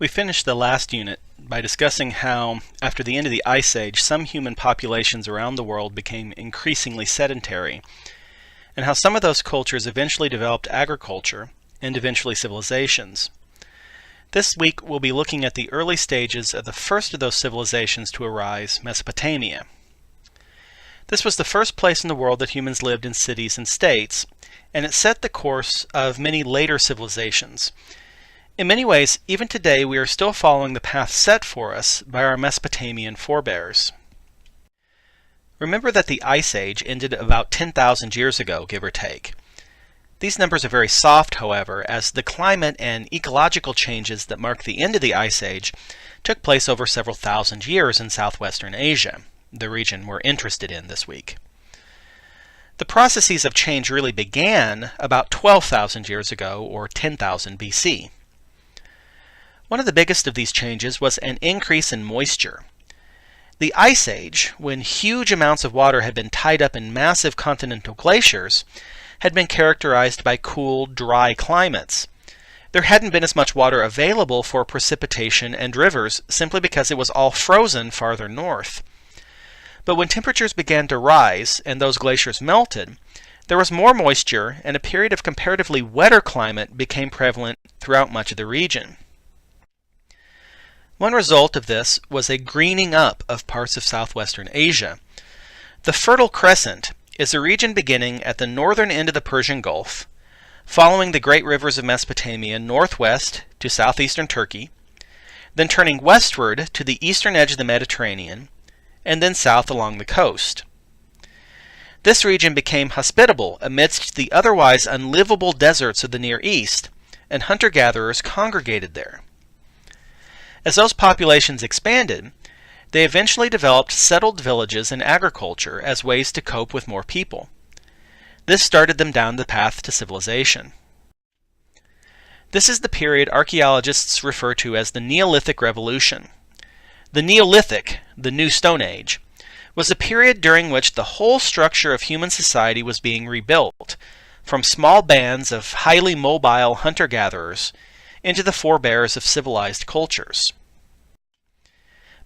We finished the last unit by discussing how, after the end of the Ice Age, some human populations around the world became increasingly sedentary, and how some of those cultures eventually developed agriculture and eventually civilizations. This week we'll be looking at the early stages of the first of those civilizations to arise, Mesopotamia. This was the first place in the world that humans lived in cities and states, and it set the course of many later civilizations. In many ways, even today we are still following the path set for us by our Mesopotamian forebears. Remember that the Ice Age ended about 10,000 years ago, give or take. These numbers are very soft, however, as the climate and ecological changes that mark the end of the Ice Age took place over several thousand years in southwestern Asia, the region we're interested in this week. The processes of change really began about 12,000 years ago, or 10,000 BC. One of the biggest of these changes was an increase in moisture. The Ice Age, when huge amounts of water had been tied up in massive continental glaciers, had been characterized by cool, dry climates. There hadn't been as much water available for precipitation and rivers simply because it was all frozen farther north. But when temperatures began to rise and those glaciers melted, there was more moisture and a period of comparatively wetter climate became prevalent throughout much of the region. One result of this was a greening up of parts of southwestern Asia. The Fertile Crescent is a region beginning at the northern end of the Persian Gulf, following the great rivers of Mesopotamia northwest to southeastern Turkey, then turning westward to the eastern edge of the Mediterranean, and then south along the coast. This region became hospitable amidst the otherwise unlivable deserts of the Near East, and hunter-gatherers congregated there. As those populations expanded, they eventually developed settled villages and agriculture as ways to cope with more people. This started them down the path to civilization. This is the period archaeologists refer to as the Neolithic Revolution. The Neolithic, the New Stone Age, was a period during which the whole structure of human society was being rebuilt, from small bands of highly mobile hunter-gatherers into the forebears of civilized cultures.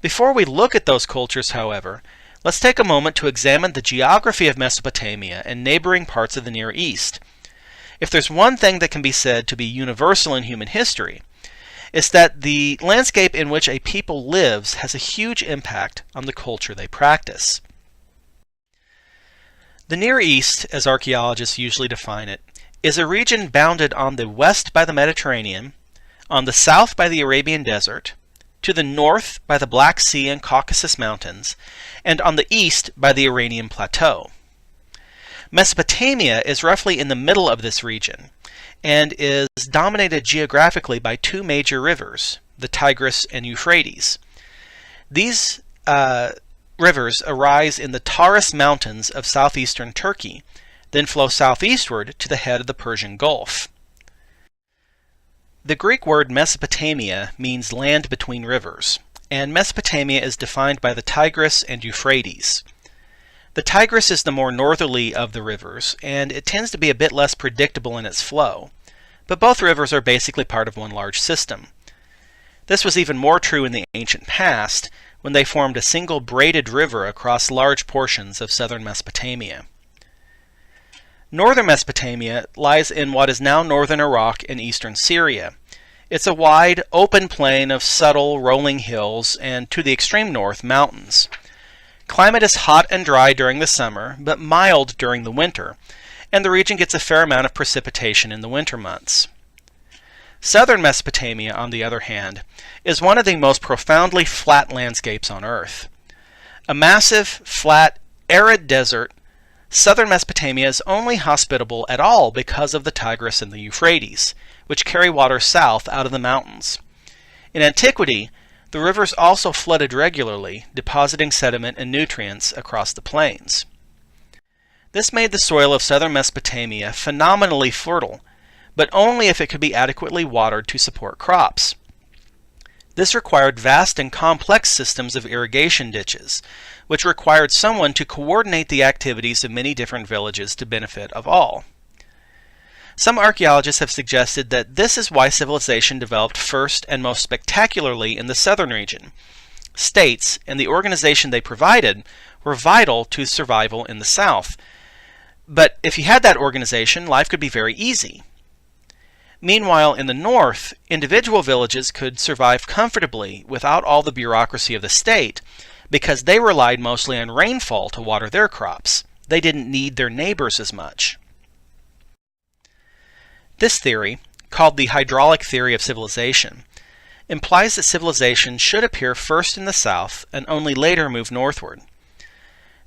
Before we look at those cultures, however, let's take a moment to examine the geography of Mesopotamia and neighboring parts of the Near East. If there's one thing that can be said to be universal in human history, it's that the landscape in which a people lives has a huge impact on the culture they practice. The Near East, as archaeologists usually define it, is a region bounded on the west by the Mediterranean, on the south by the Arabian Desert, to the north by the Black Sea and Caucasus Mountains, and on the east by the Iranian Plateau. Mesopotamia is roughly in the middle of this region, and is dominated geographically by two major rivers, the Tigris and Euphrates. These rivers arise in the Taurus Mountains of southeastern Turkey, then flow southeastward to the head of the Persian Gulf. The Greek word Mesopotamia means land between rivers, and Mesopotamia is defined by the Tigris and Euphrates. The Tigris is the more northerly of the rivers, and it tends to be a bit less predictable in its flow, but both rivers are basically part of one large system. This was even more true in the ancient past, when they formed a single braided river across large portions of southern Mesopotamia. Northern Mesopotamia lies in what is now northern Iraq and eastern Syria. It's a wide, open plain of subtle, rolling hills, and to the extreme north, mountains. Climate is hot and dry during the summer, but mild during the winter, and the region gets a fair amount of precipitation in the winter months. Southern Mesopotamia, on the other hand, is one of the most profoundly flat landscapes on Earth. A massive, flat, arid desert, southern Mesopotamia is only hospitable at all because of the Tigris and the Euphrates, which carry water south out of the mountains. In antiquity, the rivers also flooded regularly, depositing sediment and nutrients across the plains. This made the soil of southern Mesopotamia phenomenally fertile, but only if it could be adequately watered to support crops. This required vast and complex systems of irrigation ditches, which required someone to coordinate the activities of many different villages to benefit of all. Some archaeologists have suggested that this is why civilization developed first and most spectacularly in the southern region. States and the organization they provided were vital to survival in the south. But if you had that organization, life could be very easy. Meanwhile, in the north, individual villages could survive comfortably without all the bureaucracy of the state because they relied mostly on rainfall to water their crops. They didn't need their neighbors as much. This theory, called the hydraulic theory of civilization, implies that civilization should appear first in the south and only later move northward.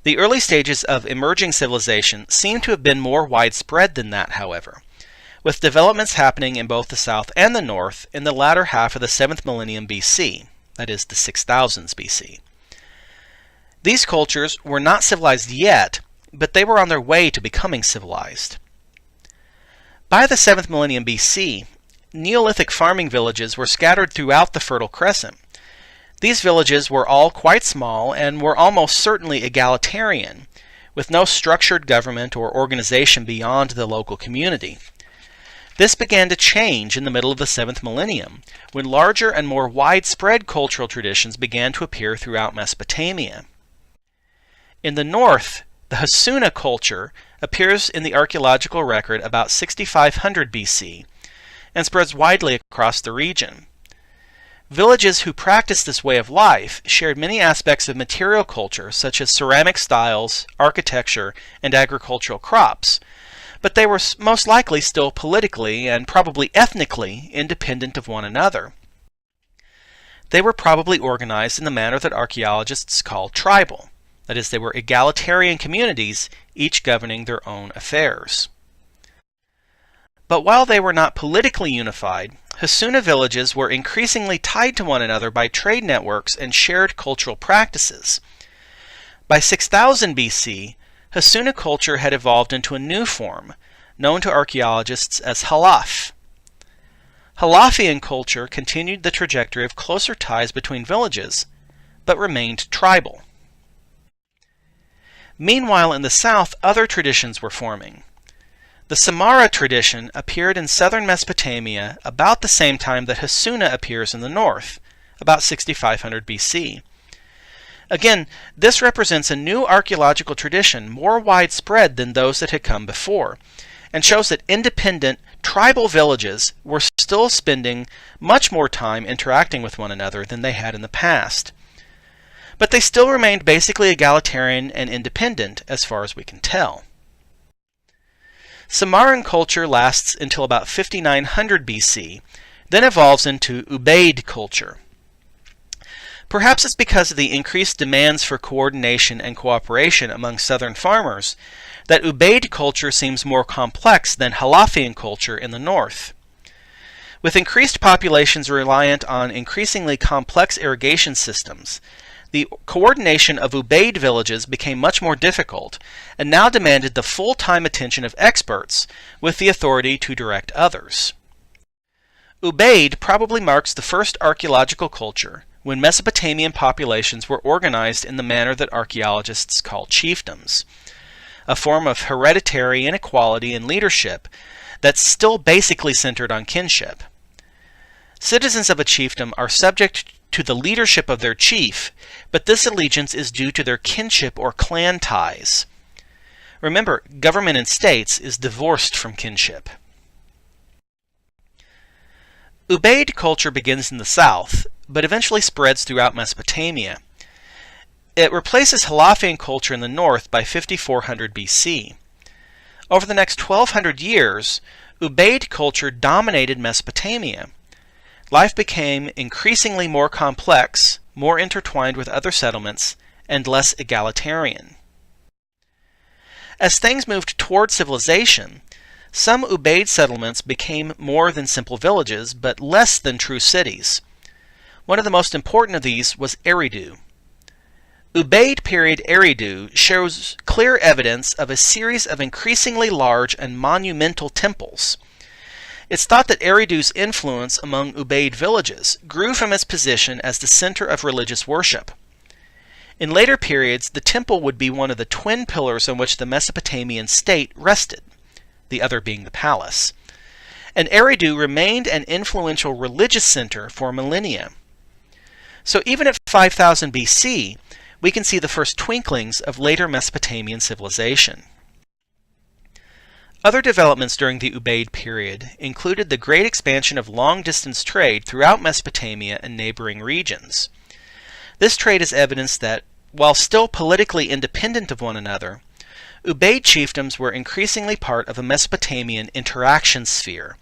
The early stages of emerging civilization seem to have been more widespread than that, however, with developments happening in both the south and the north in the latter half of the 7th millennium BC, that is, the 6000s BC. These cultures were not civilized yet, but they were on their way to becoming civilized. By the 7th millennium BC, Neolithic farming villages were scattered throughout the Fertile Crescent. These villages were all quite small and were almost certainly egalitarian, with no structured government or organization beyond the local community. This began to change in the middle of the 7th millennium, when larger and more widespread cultural traditions began to appear throughout Mesopotamia. In the north, the Hassuna culture appears in the archaeological record about 6500 BC and spreads widely across the region. Villages who practiced this way of life shared many aspects of material culture, such as ceramic styles, architecture, and agricultural crops, but they were most likely still politically and probably ethnically independent of one another. They were probably organized in the manner that archaeologists call tribal. That is, they were egalitarian communities, each governing their own affairs. But while they were not politically unified, Hassuna villages were increasingly tied to one another by trade networks and shared cultural practices. By 6000 BC, Hassuna culture had evolved into a new form, known to archaeologists as Halaf. Halafian culture continued the trajectory of closer ties between villages, but remained tribal. Meanwhile, in the south, other traditions were forming. The Samarra tradition appeared in southern Mesopotamia about the same time that Hassuna appears in the north, about 6500 BC. Again, this represents a new archaeological tradition more widespread than those that had come before, and shows that independent, tribal villages were still spending much more time interacting with one another than they had in the past. But they still remained basically egalitarian and independent, as far as we can tell. Samarran culture lasts until about 5900 BC, then evolves into Ubaid culture. Perhaps it's because of the increased demands for coordination and cooperation among southern farmers that Ubaid culture seems more complex than Halafian culture in the north. With increased populations reliant on increasingly complex irrigation systems, the coordination of Ubaid villages became much more difficult and now demanded the full-time attention of experts with the authority to direct others. Ubaid probably marks the first archaeological culture when Mesopotamian populations were organized in the manner that archaeologists call chiefdoms, a form of hereditary inequality in leadership that's still basically centered on kinship. Citizens of a chiefdom are subject to the leadership of their chief, but this allegiance is due to their kinship or clan ties. Remember, government in states is divorced from kinship. Ubaid culture begins in the south, but eventually spreads throughout Mesopotamia. It replaces Halafian culture in the north by 5400 BC. Over the next 1200 years, Ubaid culture dominated Mesopotamia. Life became increasingly more complex, more intertwined with other settlements, and less egalitarian. As things moved toward civilization, some Ubaid settlements became more than simple villages, but less than true cities. One of the most important of these was Eridu. Ubaid period Eridu shows clear evidence of a series of increasingly large and monumental temples. It's thought that Eridu's influence among Ubaid villages grew from its position as the center of religious worship. In later periods, the temple would be one of the twin pillars on which the Mesopotamian state rested, the other being the palace. and Eridu remained an influential religious center for millennia. So even at 5000 BC, we can see the first twinklings of later Mesopotamian civilization. Other developments during the Ubaid period included the great expansion of long-distance trade throughout Mesopotamia and neighboring regions. This trade is evidence that, while still politically independent of one another, Ubaid chiefdoms were increasingly part of a Mesopotamian interaction sphere,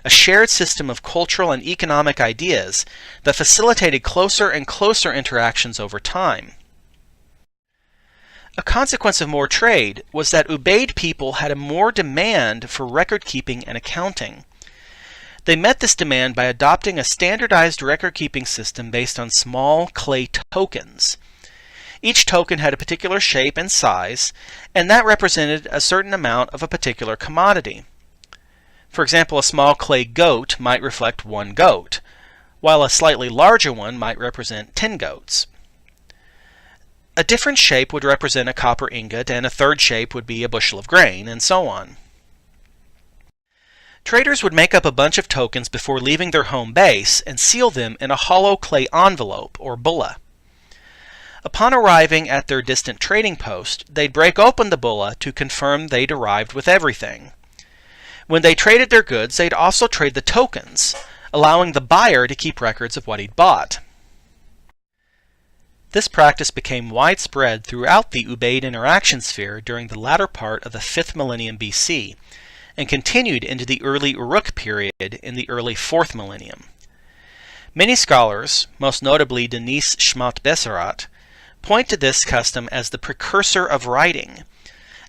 a shared system of cultural and economic ideas that facilitated closer and closer interactions over time. A consequence of more trade was that Ubaid people had a more demand for record-keeping and accounting. They met this demand by adopting a standardized record-keeping system based on small clay tokens. Each token had a particular shape and size, and that represented a certain amount of a particular commodity. For example, a small clay goat might reflect 1 goat, while a slightly larger one might represent 10 goats. A different shape would represent a copper ingot, and a third shape would be a bushel of grain, and so on. Traders would make up a bunch of tokens before leaving their home base and seal them in a hollow clay envelope, or bulla. Upon arriving at their distant trading post, they'd break open the bulla to confirm they'd arrived with everything. When they traded their goods, they'd also trade the tokens, allowing the buyer to keep records of what he'd bought. This practice became widespread throughout the Ubaid interaction sphere during the latter part of the 5th millennium BC, and continued into the early Uruk period in the early 4th millennium. Many scholars, most notably Denise Schmott-Besserat, point to this custom as the precursor of writing.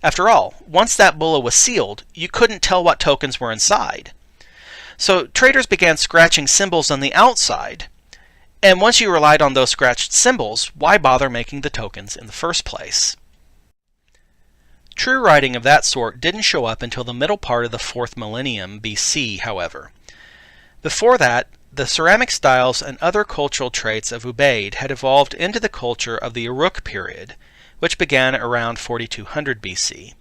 After all, once that bulla was sealed, you couldn't tell what tokens were inside. So traders began scratching symbols on the outside, and once you relied on those scratched symbols, why bother making the tokens in the first place? True writing of that sort didn't show up until the middle part of the 4th millennium BC, however. Before that, the ceramic styles and other cultural traits of Ubaid had evolved into the culture of the Uruk period, which began around 4200 BC.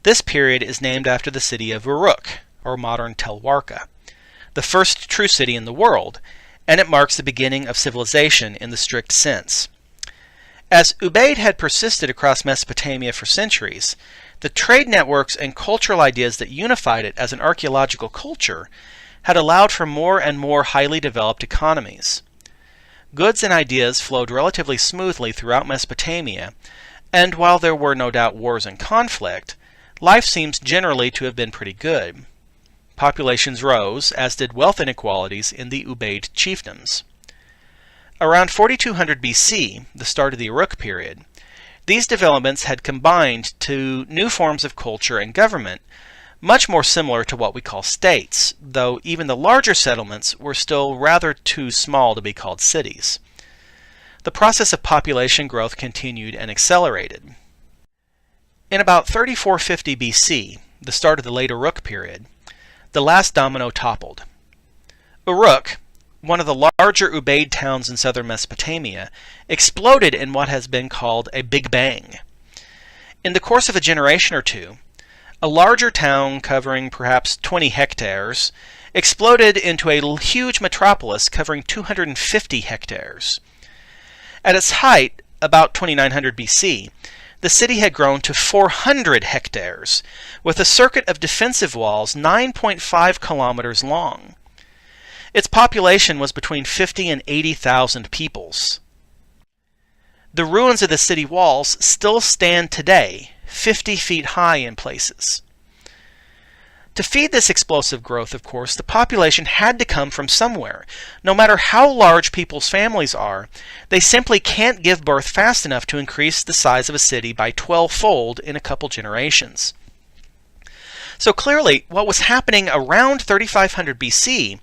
This period is named after the city of Uruk, or modern Tel Warqa, the first true city in the world, and it marks the beginning of civilization in the strict sense. As Ubaid had persisted across Mesopotamia for centuries, the trade networks and cultural ideas that unified it as an archaeological culture had allowed for more and more highly developed economies. Goods and ideas flowed relatively smoothly throughout Mesopotamia, and while there were no doubt wars and conflict, life seems generally to have been pretty good. Populations rose, as did wealth inequalities in the Ubaid chiefdoms. Around 4200 BC, the start of the Uruk period, these developments had combined to new forms of culture and government, much more similar to what we call states, though even the larger settlements were still rather too small to be called cities. The process of population growth continued and accelerated. In about 3450 BC, the start of the late Uruk period, the last domino toppled. Uruk, one of the larger Ubaid towns in southern Mesopotamia, exploded in what has been called a Big Bang. In the course of a generation or two, a larger town covering perhaps 20 hectares exploded into a huge metropolis covering 250 hectares. At its height, about 2900 BC, the city had grown to 400 hectares, with a circuit of defensive walls 9.5 kilometers long. Its population was between 50 and 80,000 peoples. The ruins of the city walls still stand today, 50 feet high in places. To feed this explosive growth, of course, the population had to come from somewhere. No matter how large people's families are, they simply can't give birth fast enough to increase the size of a city by 12-fold in a couple generations. So clearly, what was happening around 3500 BC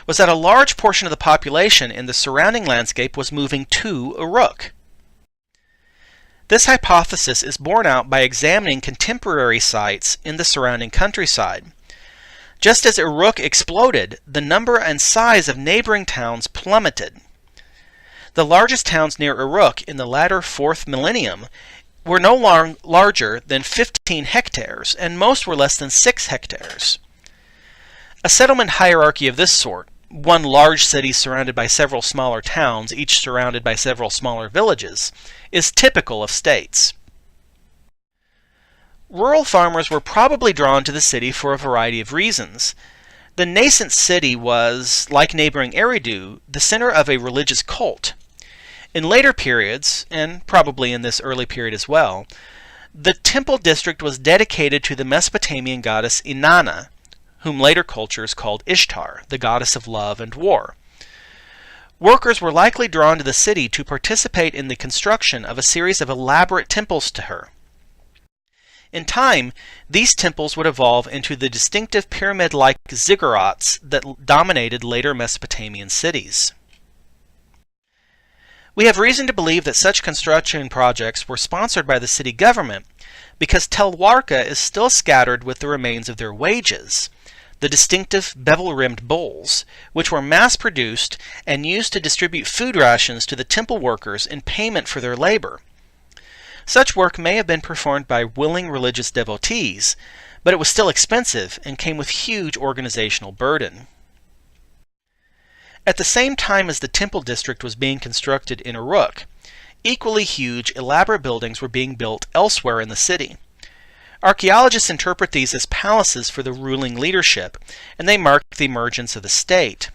was that a large portion of the population in the surrounding landscape was moving to Uruk. This hypothesis is borne out by examining contemporary sites in the surrounding countryside. Just as Uruk exploded, the number and size of neighboring towns plummeted. The largest towns near Uruk in the latter 4th millennium were no larger than 15 hectares, and most were less than 6 hectares. A settlement hierarchy of this sort, one large city surrounded by several smaller towns, each surrounded by several smaller villages, is typical of states. Rural farmers were probably drawn to the city for a variety of reasons. The nascent city was, like neighboring Eridu, the center of a religious cult. In later periods, and probably in this early period as well, the temple district was dedicated to the Mesopotamian goddess Inanna, whom later cultures called Ishtar, the goddess of love and war. Workers were likely drawn to the city to participate in the construction of a series of elaborate temples to her. In time, these temples would evolve into the distinctive pyramid-like ziggurats that dominated later Mesopotamian cities. We have reason to believe that such construction projects were sponsored by the city government because Tel Warka is still scattered with the remains of their wages, the distinctive bevel-rimmed bowls, which were mass-produced and used to distribute food rations to the temple workers in payment for their labor. Such work may have been performed by willing religious devotees, but it was still expensive and came with huge organizational burden. At the same time as the temple district was being constructed in Uruk, equally huge, elaborate buildings were being built elsewhere in the city. Archaeologists interpret these as palaces for the ruling leadership, and they mark the emergence of the state.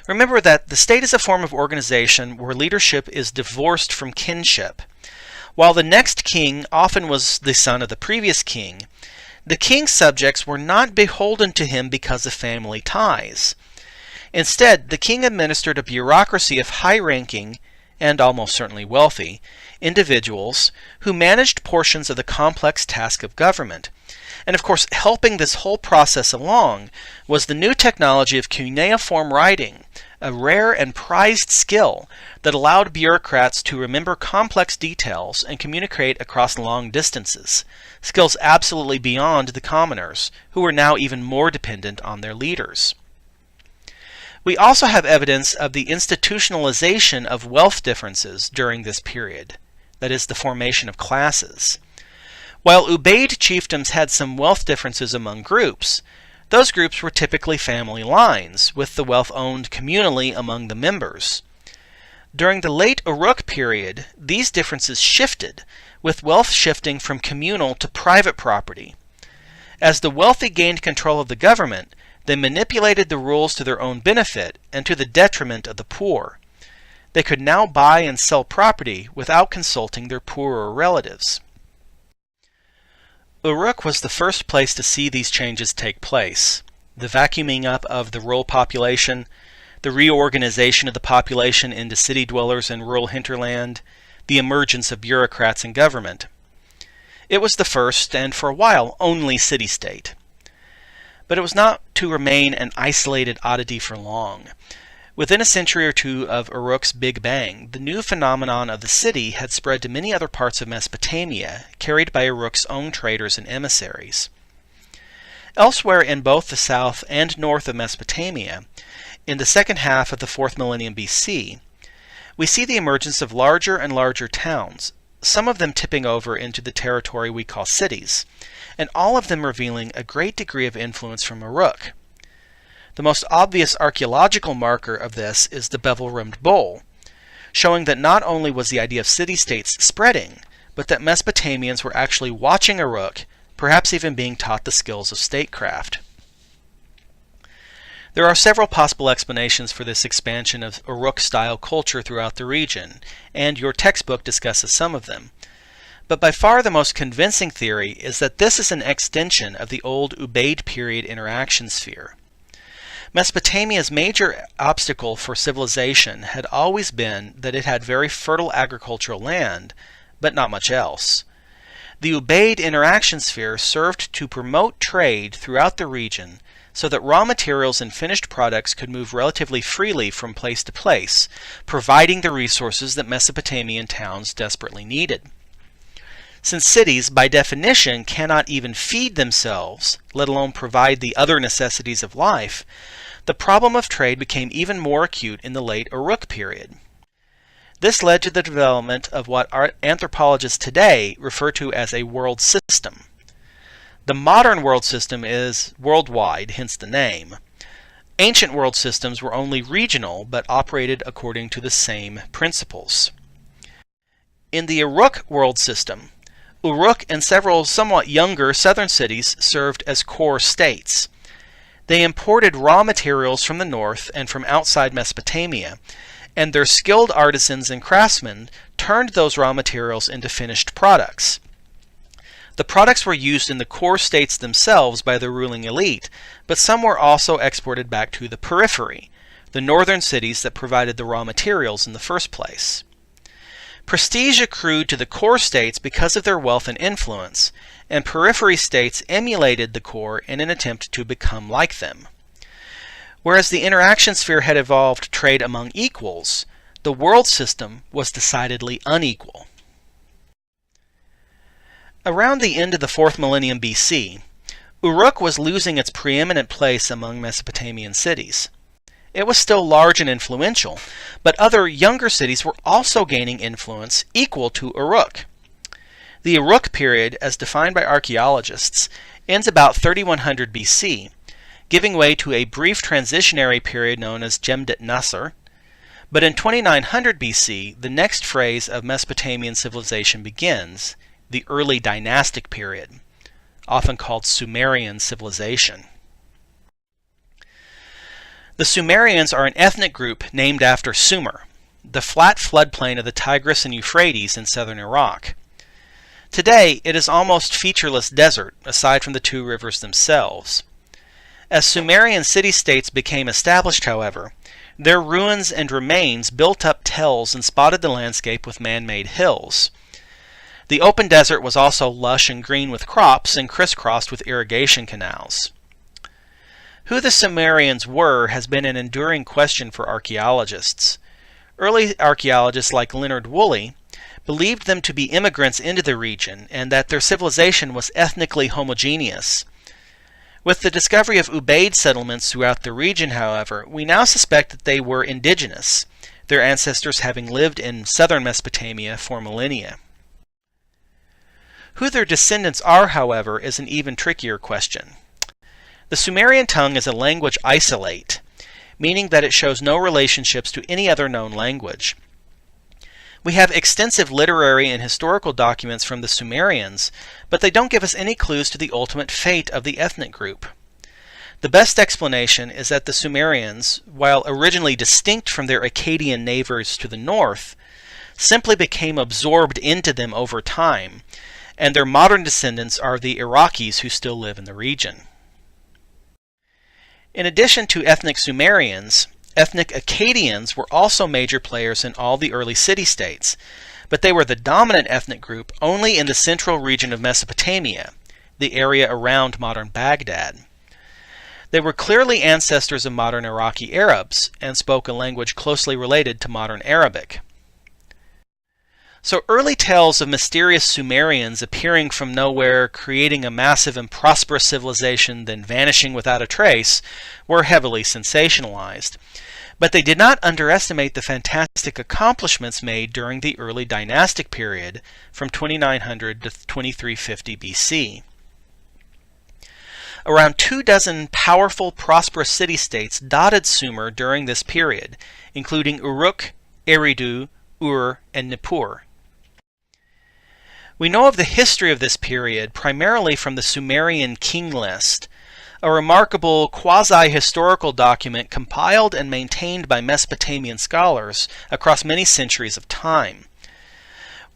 Remember that the state is a form of organization where leadership is divorced from kinship. While the next king often was the son of the previous king, the king's subjects were not beholden to him because of family ties. Instead, the king administered a bureaucracy of high-ranking, and almost certainly wealthy, individuals who managed portions of the complex task of government. And of course, helping this whole process along was the new technology of cuneiform writing, a rare and prized skill that allowed bureaucrats to remember complex details and communicate across long distances, skills absolutely beyond the commoners, who were now even more dependent on their leaders. We also have evidence of the institutionalization of wealth differences during this period, that is, the formation of classes. While Ubaid chiefdoms had some wealth differences among groups, those groups were typically family lines, with the wealth owned communally among the members. During the late Uruk period, these differences shifted, with wealth shifting from communal to private property. As the wealthy gained control of the government, they manipulated the rules to their own benefit and to the detriment of the poor. They could now buy and sell property without consulting their poorer relatives. Uruk was the first place to see these changes take place. The vacuuming up of the rural population, the reorganization of the population into city dwellers and rural hinterland, the emergence of bureaucrats in government. It was the first, and for a while, only city-state. But it was not to remain an isolated oddity for long. Within a century or two of Uruk's Big Bang, the new phenomenon of the city had spread to many other parts of Mesopotamia, carried by Uruk's own traders and emissaries. Elsewhere in both the south and north of Mesopotamia, in the second half of the 4th millennium BC, we see the emergence of larger and larger towns, some of them tipping over into the territory we call cities, and all of them revealing a great degree of influence from Uruk. The most obvious archaeological marker of this is the bevel-rimmed bowl, showing that not only was the idea of city-states spreading, but that Mesopotamians were actually watching Uruk, perhaps even being taught the skills of statecraft. There are several possible explanations for this expansion of Uruk-style culture throughout the region, and your textbook discusses some of them. But by far the most convincing theory is that this is an extension of the old Ubaid period interaction sphere. Mesopotamia's major obstacle for civilization had always been that it had very fertile agricultural land, but not much else. The Ubaid interaction sphere served to promote trade throughout the region so that raw materials and finished products could move relatively freely from place to place, providing the resources that Mesopotamian towns desperately needed. Since cities, by definition, cannot even feed themselves, let alone provide the other necessities of life, the problem of trade became even more acute in the late Uruk period. This led to the development of what anthropologists today refer to as a world system. The modern world system is worldwide, hence the name. Ancient world systems were only regional, but operated according to the same principles. In the Uruk world system, Uruk and several somewhat younger southern cities served as core states. They imported raw materials from the north and from outside Mesopotamia, and their skilled artisans and craftsmen turned those raw materials into finished products. The products were used in the core states themselves by the ruling elite, but some were also exported back to the periphery, the northern cities that provided the raw materials in the first place. Prestige accrued to the core states because of their wealth and influence, and periphery states emulated the core in an attempt to become like them. Whereas the interaction sphere had evolved trade among equals, the world system was decidedly unequal. Around the end of the 4th millennium BC, Uruk was losing its preeminent place among Mesopotamian cities. It was still large and influential, but other younger cities were also gaining influence equal to Uruk. The Uruk period, as defined by archaeologists, ends about 3100 BC, giving way to a brief transitionary period known as Jemdet Nasr. But in 2900 BC, the next phase of Mesopotamian civilization begins, the early Dynastic period, often called Sumerian civilization. The Sumerians are an ethnic group named after Sumer, the flat floodplain of the Tigris and Euphrates in southern Iraq. Today, it is almost featureless desert, aside from the two rivers themselves. As Sumerian city-states became established, however, their ruins and remains built up tells and spotted the landscape with man-made hills. The open desert was also lush and green with crops and crisscrossed with irrigation canals. Who the Sumerians were has been an enduring question for archaeologists. Early archaeologists like Leonard Woolley believed them to be immigrants into the region and that their civilization was ethnically homogeneous. With the discovery of Ubaid settlements throughout the region, however, we now suspect that they were indigenous, their ancestors having lived in southern Mesopotamia for millennia. Who their descendants are, however, is an even trickier question. The Sumerian tongue is a language isolate, meaning that it shows no relationships to any other known language. We have extensive literary and historical documents from the Sumerians, but they don't give us any clues to the ultimate fate of the ethnic group. The best explanation is that the Sumerians, while originally distinct from their Akkadian neighbors to the north, simply became absorbed into them over time, and their modern descendants are the Iraqis who still live in the region. In addition to ethnic Sumerians, ethnic Akkadians were also major players in all the early city-states, but they were the dominant ethnic group only in the central region of Mesopotamia, the area around modern Baghdad. They were clearly ancestors of modern Iraqi Arabs and spoke a language closely related to modern Arabic. So early tales of mysterious Sumerians appearing from nowhere, creating a massive and prosperous civilization, then vanishing without a trace, were heavily sensationalized. But they did not underestimate the fantastic accomplishments made during the early dynastic period from 2900 to 2350 BC. Around 24 powerful, prosperous city-states dotted Sumer during this period, including Uruk, Eridu, Ur, and Nippur. We know of the history of this period primarily from the Sumerian King List, a remarkable quasi-historical document compiled and maintained by Mesopotamian scholars across many centuries of time.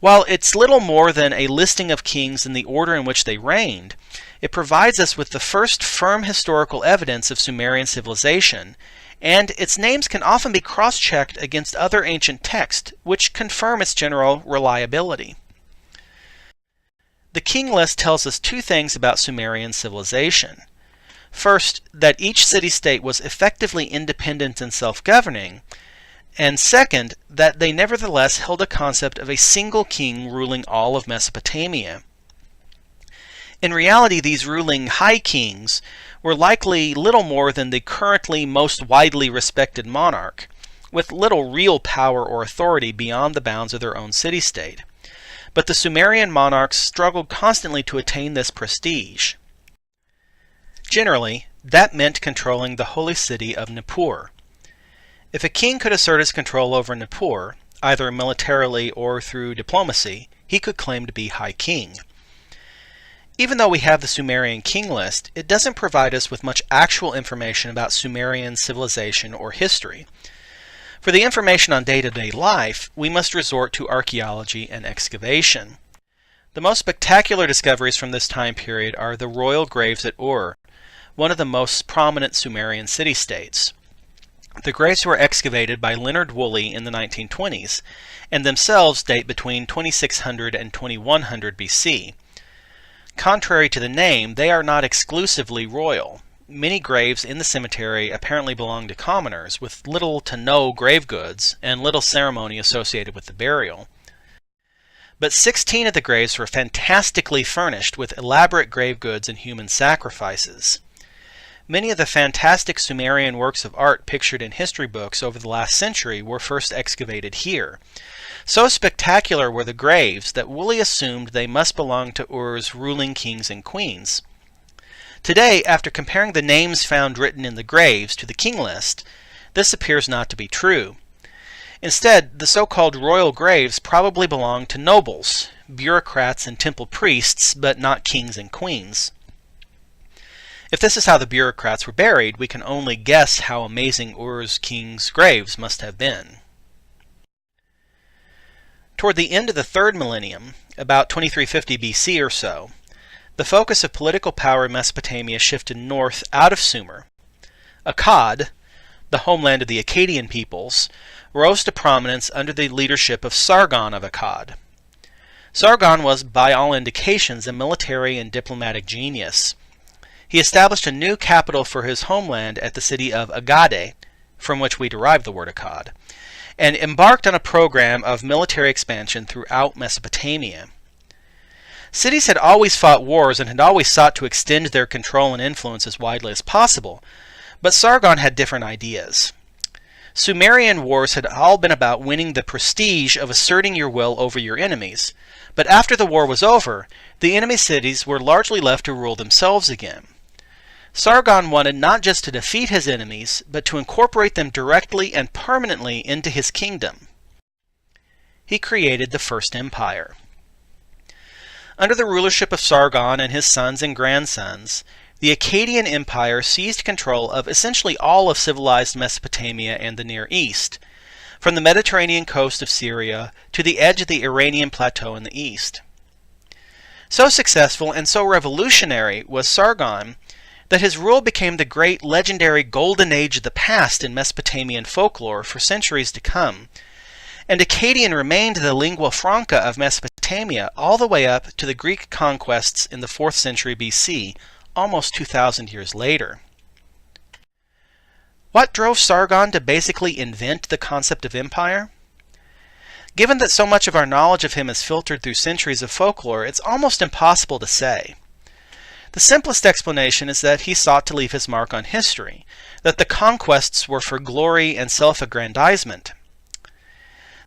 While it's little more than a listing of kings in the order in which they reigned, it provides us with the first firm historical evidence of Sumerian civilization, and its names can often be cross-checked against other ancient texts, which confirm its general reliability. The King List tells us two things about Sumerian civilization. First, that each city-state was effectively independent and self-governing, and second, that they nevertheless held a concept of a single king ruling all of Mesopotamia. In reality, these ruling high kings were likely little more than the currently most widely respected monarch, with little real power or authority beyond the bounds of their own city-state. But the Sumerian monarchs struggled constantly to attain this prestige. Generally, that meant controlling the holy city of Nippur. If a king could assert his control over Nippur, either militarily or through diplomacy, he could claim to be High King. Even though we have the Sumerian king list, it doesn't provide us with much actual information about Sumerian civilization or history. For the information on day-to-day life, we must resort to archaeology and excavation. The most spectacular discoveries from this time period are the royal graves at Ur, one of the most prominent Sumerian city-states. The graves were excavated by Leonard Woolley in the 1920s, and themselves date between 2600 and 2100 BC. Contrary to the name, they are not exclusively royal. Many graves in the cemetery apparently belong to commoners, with little to no grave goods and little ceremony associated with the burial. But 16 of the graves were fantastically furnished with elaborate grave goods and human sacrifices. Many of the fantastic Sumerian works of art pictured in history books over the last century were first excavated here. So spectacular were the graves that Woolley assumed they must belong to Ur's ruling kings and queens. Today, after comparing the names found written in the graves to the king list, this appears not to be true. Instead, the so-called royal graves probably belonged to nobles, bureaucrats, and temple priests, but not kings and queens. If this is how the bureaucrats were buried, we can only guess how amazing Ur's kings' graves must have been. Toward the end of the third millennium, about 2350 BC or so, the focus of political power in Mesopotamia shifted north out of Sumer. Akkad, the homeland of the Akkadian peoples, rose to prominence under the leadership of Sargon of Akkad. Sargon was, by all indications, a military and diplomatic genius. He established a new capital for his homeland at the city of Agade, from which we derive the word Akkad, and embarked on a program of military expansion throughout Mesopotamia. Cities had always fought wars and had always sought to extend their control and influence as widely as possible, but Sargon had different ideas. Sumerian wars had all been about winning the prestige of asserting your will over your enemies, but after the war was over, the enemy cities were largely left to rule themselves again. Sargon wanted not just to defeat his enemies, but to incorporate them directly and permanently into his kingdom. He created the First Empire. Under the rulership of Sargon and his sons and grandsons, the Akkadian Empire seized control of essentially all of civilized Mesopotamia and the Near East, from the Mediterranean coast of Syria to the edge of the Iranian plateau in the east. So successful and so revolutionary was Sargon that his rule became the great legendary golden age of the past in Mesopotamian folklore for centuries to come, and Akkadian remained the lingua franca of Mesopotamia all the way up to the Greek conquests in the 4th century BC, almost 2,000 years later. What drove Sargon to basically invent the concept of empire? Given that so much of our knowledge of him is filtered through centuries of folklore, it's almost impossible to say. The simplest explanation is that he sought to leave his mark on history, that the conquests were for glory and self-aggrandizement.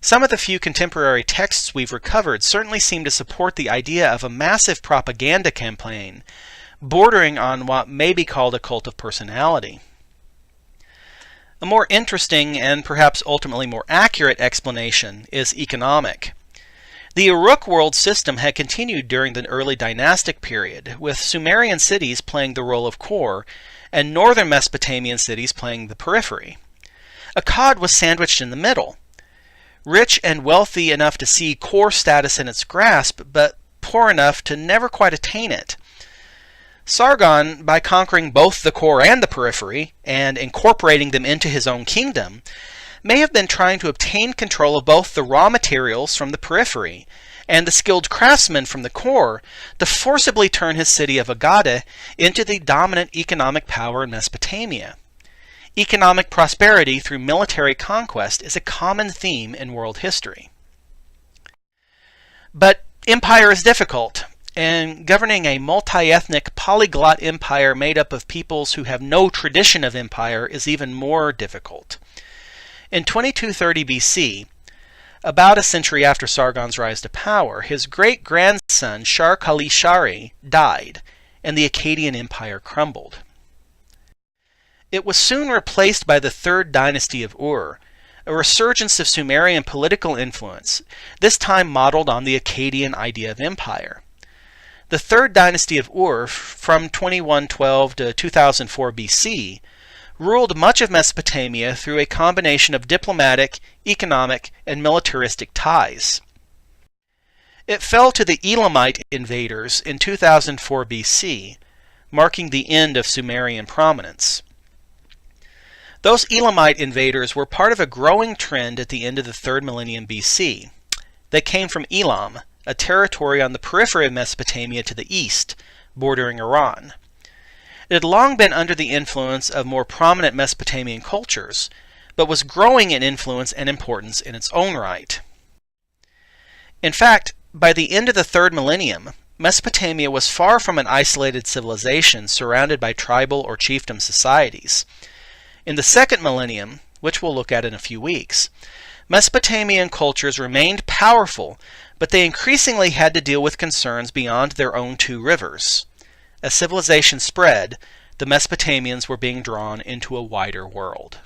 Some of the few contemporary texts we've recovered certainly seem to support the idea of a massive propaganda campaign, bordering on what may be called a cult of personality. A more interesting and perhaps ultimately more accurate explanation is economic. The Uruk world system had continued during the early Dynastic period, with Sumerian cities playing the role of core and northern Mesopotamian cities playing the periphery. Akkad was sandwiched in the middle, rich and wealthy enough to see core status in its grasp, but poor enough to never quite attain it. Sargon, by conquering both the core and the periphery, and incorporating them into his own kingdom, may have been trying to obtain control of both the raw materials from the periphery and the skilled craftsmen from the core to forcibly turn his city of Agade into the dominant economic power in Mesopotamia. Economic prosperity through military conquest is a common theme in world history. But empire is difficult, and governing a multi-ethnic polyglot empire made up of peoples who have no tradition of empire is even more difficult. In 2230 BC, about a century after Sargon's rise to power, his great-grandson Shar-Kali-Shari died, and the Akkadian Empire crumbled. It was soon replaced by the Third Dynasty of Ur, a resurgence of Sumerian political influence, this time modeled on the Akkadian idea of empire. The Third Dynasty of Ur, from 2112 to 2004 BC, ruled much of Mesopotamia through a combination of diplomatic, economic, and militaristic ties. It fell to the Elamite invaders in 2004 BC, marking the end of Sumerian prominence. Those Elamite invaders were part of a growing trend at the end of the 3rd millennium BC. They came from Elam, a territory on the periphery of Mesopotamia to the east, bordering Iran. It had long been under the influence of more prominent Mesopotamian cultures, but was growing in influence and importance in its own right. In fact, by the end of the 3rd millennium, Mesopotamia was far from an isolated civilization surrounded by tribal or chiefdom societies. In the 2nd millennium, which we'll look at in a few weeks, Mesopotamian cultures remained powerful, but they increasingly had to deal with concerns beyond their own 2 rivers. As civilization spread, the Mesopotamians were being drawn into a wider world.